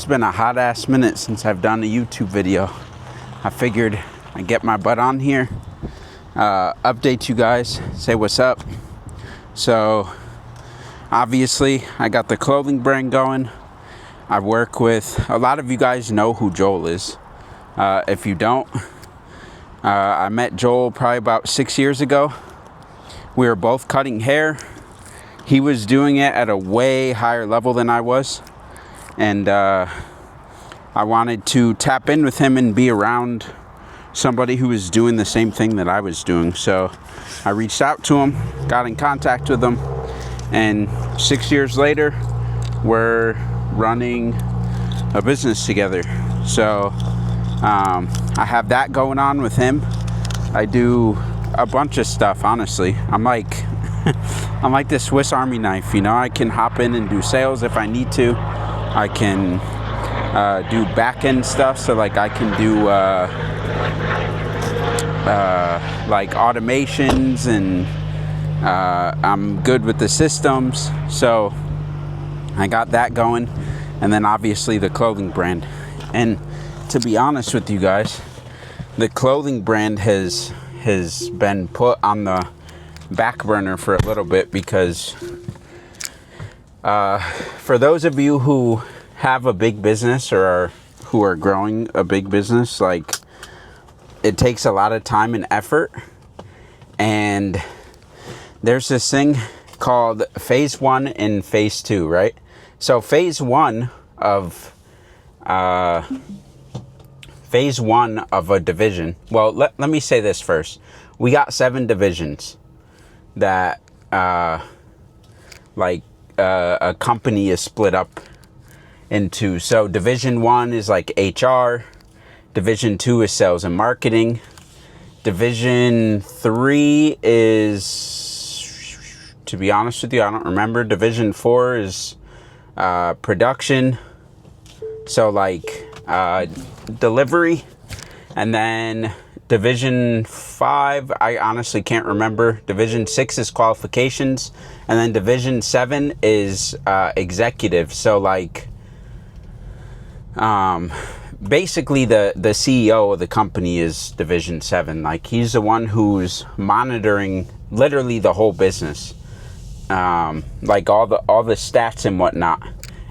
It's been a hot ass minute since I've done a YouTube video. I figured I'd get my butt on here, update you guys, say what's up. So obviously I got the clothing brand going. I work with, a lot of you guys know who Joel is. If you don't, I met Joel probably about 6 years ago. We were both cutting hair. He was doing it at a way higher level than I was. And I wanted to tap in with him and be around somebody who was doing the same thing that I was doing. So I reached out to him, got in contact with him, and 6 years later, we're running a business together. So I have that going on with him. I do a bunch of stuff, honestly. I'm like the Swiss Army knife, you know. I can hop in and do sales if I need to. I can do back-end stuff, so like I can do like automations, and I'm good with the systems, so I got that going. And then obviously the clothing brand. And to be honest with you guys, the clothing brand has been put on the back burner for a little bit because for those of you who have a big business or who are growing a big business, like, it takes a lot of time and effort. And there's this thing called phase 1 and phase 2, right? So phase one of a division. Well, let me say this first. We got 7 divisions that a company is split up into. So division 1 is like HR. Division 2 is sales and marketing. Division 3 is, to be honest with you, I don't remember. Division 4 is production. So like delivery. And then Division 5, I honestly can't remember. Division 6 is qualifications. And then Division 7 is executive. So like, basically the CEO of the company is Division 7. Like, he's the one who's monitoring literally the whole business. Like all the stats and whatnot.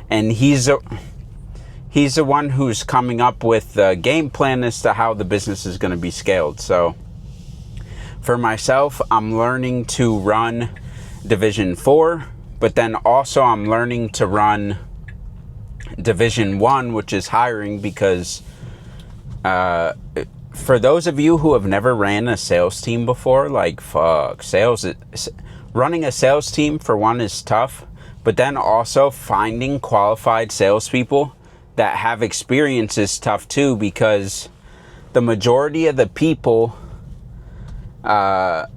And he's the one who's coming up with the game plan as to how the business is going to be scaled. So for myself, I'm learning to run Division 4, but then also I'm learning to run Division 1, which is hiring, because for those of you who have never ran a sales team before, like, running a sales team, for one, is tough, but then also finding qualified salespeople that have experience is tough too, because the majority of the people that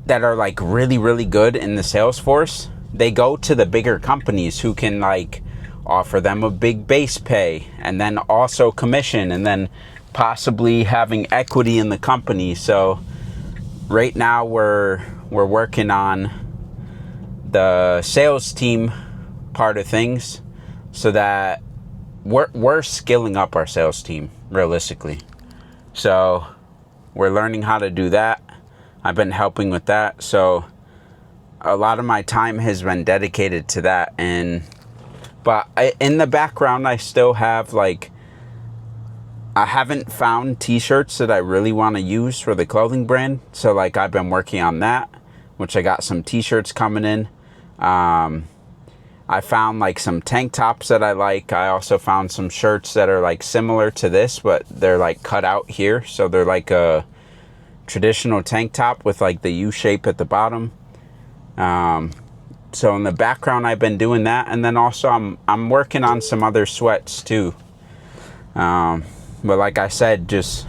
are like really, really good in the sales force, they go to the bigger companies who can like offer them a big base pay and then also commission, and then possibly having equity in the company. So right now we're working on the sales team part of things, so that we're skilling up our sales team realistically. So we're learning how to do that. I've been helping with that. So a lot of my time has been dedicated to that. But in the background, I still have, like, I haven't found t-shirts that I really want to use for the clothing brand. So like, I've been working on that, which I got some t-shirts coming in. I found like some tank tops that I like. I also found some shirts that are like similar to this, but they're like cut out here. So they're like a traditional tank top with like the U shape at the bottom. So in the background, I've been doing that. And then also I'm working on some other sweats too. But like I said, just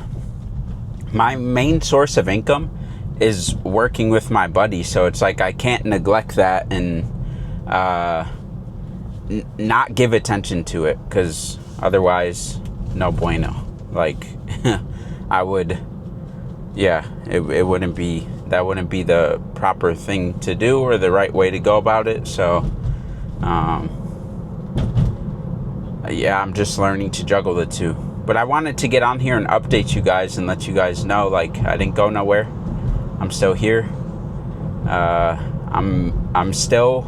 my main source of income is working with my buddy. So it's like, I can't neglect that and not give attention to it, because otherwise, no bueno. Like, I would, yeah, it wouldn't be, that wouldn't be the proper thing to do or the right way to go about it. So yeah, I'm just learning to juggle the two. But I wanted to get on here and update you guys and let you guys know, like, I didn't go nowhere. I'm still here. I'm still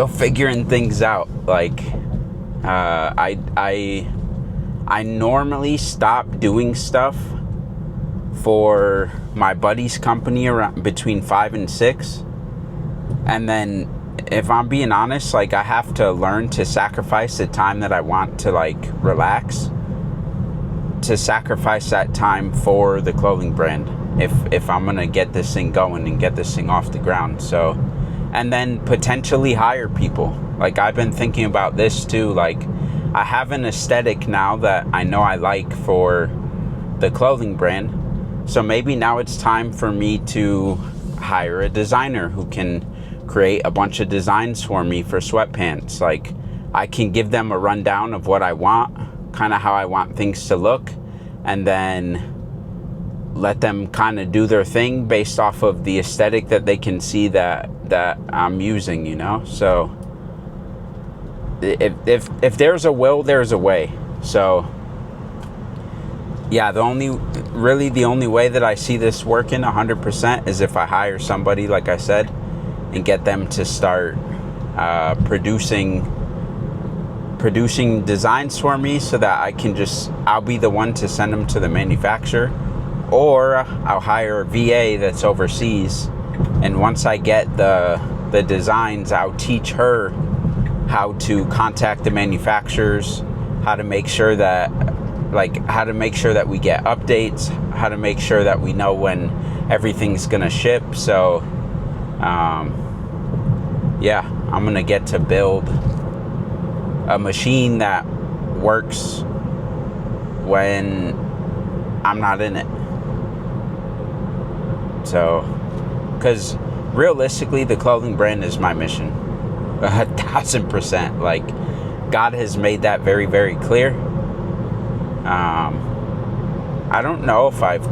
figuring things out. Like, I normally stop doing stuff for my buddy's company around between 5 and 6, and then if I'm being honest, like, I have to learn to sacrifice the time that I want to, like, relax, to sacrifice that time for the clothing brand if I'm gonna get this thing going and get this thing off the ground. So, and then potentially hire people. Like, I've been thinking about this too. Like, I have an aesthetic now that I know I like for the clothing brand, so maybe now it's time for me to hire a designer who can create a bunch of designs for me for sweatpants. Like, I can give them a rundown of what I want, kind of how I want things to look, and then let them kind of do their thing based off of the aesthetic that they can see that I'm using, you know? So if there's a will, there's a way. So yeah, the only way that I see this working 100% is if I hire somebody, like I said, and get them to start producing designs for me, so that I'll be the one to send them to the manufacturer, or I'll hire a VA that's overseas, and once I get the designs, I'll teach her how to contact the manufacturers, how to make sure that we get updates, how to make sure that we know when everything's gonna ship. So yeah, I'm gonna get to build a machine that works when I'm not in it. So, because realistically, the clothing brand is my mission, 1,000%. Like, God has made that very, very clear. I don't know if I've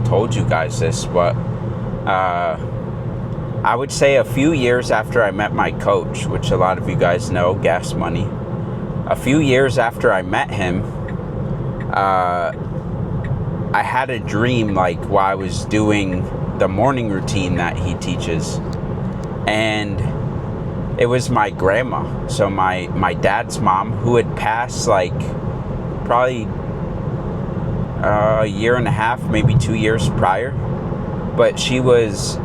told you guys this, but I would say a few years after I met my coach, which a lot of you guys know, Gas Money, a few years after I met him, I had a dream, like, while I was doing the morning routine that he teaches, and it was my grandma, so my dad's mom, who had passed, like, probably a year and a half, maybe 2 years prior. But she was,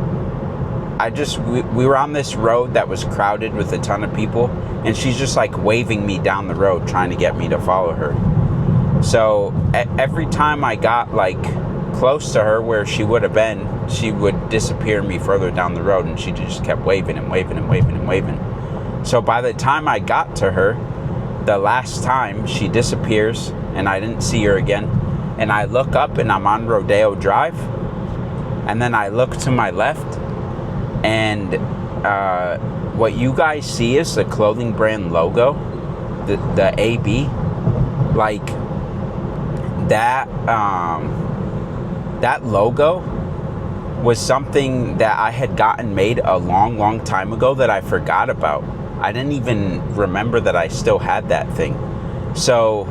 we were on this road that was crowded with a ton of people, and she's just, like, waving me down the road, trying to get me to follow her. So every time I got, like, close to her where she would have been, she would disappear me further down the road, and she just kept waving and waving and waving and waving. So by the time I got to her, the last time, she disappears, and I didn't see her again. And I look up, and I'm on Rodeo Drive, and then I look to my left, and what you guys see is the clothing brand logo, the AB. Like, that logo was something that I had gotten made a long, long time ago that I forgot about. I didn't even remember that I still had that thing. So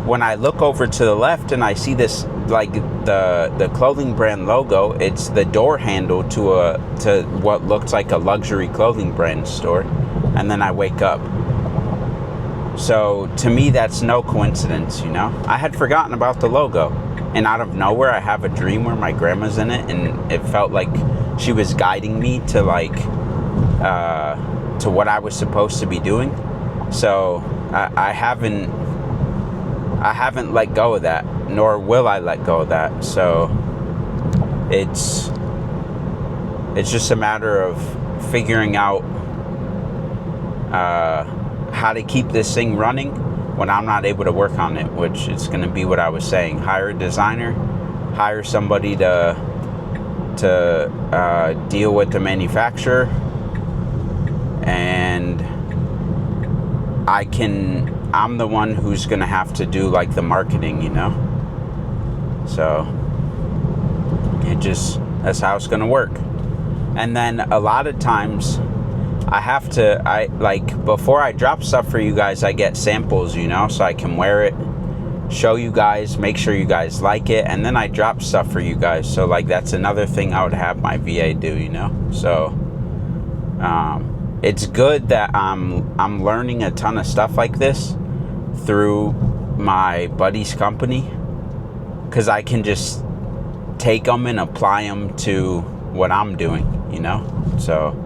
when I look over to the left and I see this, like, the clothing brand logo, it's the door handle to what looks like a luxury clothing brand store, and then I wake up. So to me, that's no coincidence, you know? I had forgotten about the logo, and out of nowhere, I have a dream where my grandma's in it, and it felt like she was guiding me to, like, to what I was supposed to be doing. So I haven't let go of that, nor will I let go of that. So it's just a matter of figuring out how to keep this thing running when I'm not able to work on it, which is going to be what I was saying. Hire a designer, hire somebody to deal with the manufacturer, and I'm the one who's going to have to do, like, the marketing, you know? So that's how it's going to work. And then a lot of times I have to, before I drop stuff for you guys, I get samples, you know, so I can wear it, show you guys, make sure you guys like it, and then I drop stuff for you guys. So like that's another thing I would have my VA do, you know. So it's good that I'm learning a ton of stuff like this through my buddy's company, because I can just take them and apply them to what I'm doing, you know. So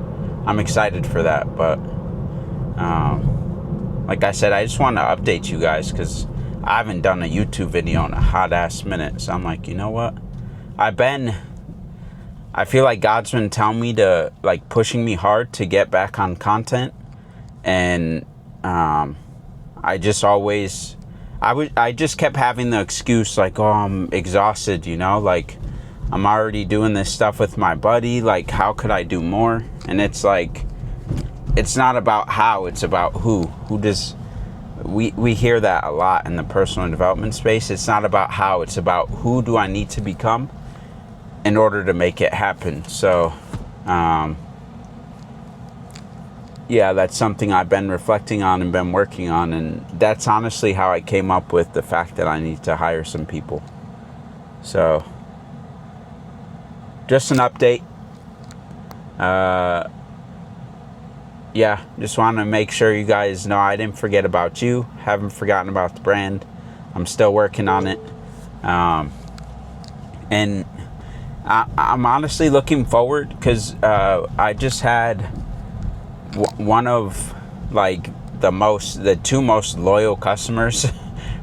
I'm excited for that. But like I said, I just want to update you guys because I haven't done a YouTube video in a hot ass minute. So I'm like, you know what, I feel like God's been telling me to, like, pushing me hard to get back on content. And I just always, I just kept having the excuse, like, oh, I'm exhausted, you know, like, I'm already doing this stuff with my buddy, like, how could I do more? And it's like, it's not about how, it's about who does. We hear that a lot in the personal development space. It's not about how, it's about who do I need to become in order to make it happen. So yeah, that's something I've been reflecting on and been working on, and that's honestly how I came up with the fact that I need to hire some people. So just an update. Yeah, just want to make sure you guys know I didn't forget about you, haven't forgotten about the brand. I'm still working on it. And I'm honestly looking forward, because I just had one of, like, the two most loyal customers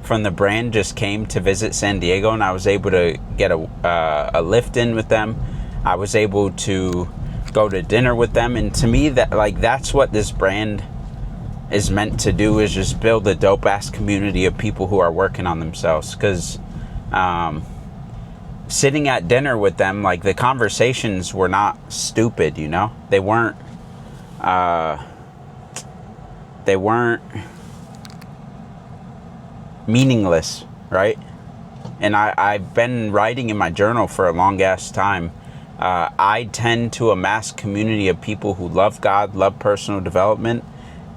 from the brand just came to visit San Diego, and I was able to get a lift in with them. I was able to go to dinner with them, and to me, that, like, that's what this brand is meant to do, is just build a dope ass community of people who are working on themselves. Because sitting at dinner with them, like, the conversations were not stupid, you know. They weren't meaningless, right? And I've been writing in my journal for a long ass time. I tend to amass community of people who love God, love personal development,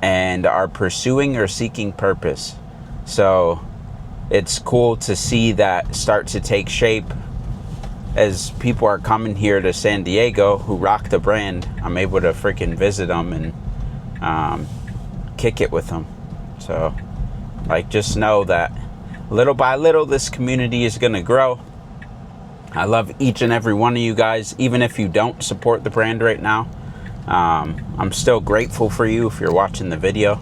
and are pursuing or seeking purpose. So it's cool to see that start to take shape as people are coming here to San Diego who rock the brand. I'm able to freaking visit them and kick it with them. So, like, just know that little by little this community is going to grow. I love each and every one of you guys, even if you don't support the brand right now. I'm still grateful for you if you're watching the video.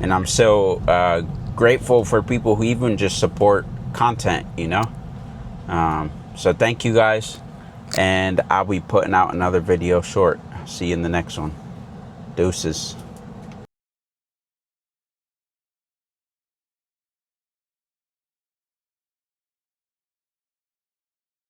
And I'm still grateful for people who even just support content, you know. So thank you guys. And I'll be putting out another video short. See you in the next one. Deuces.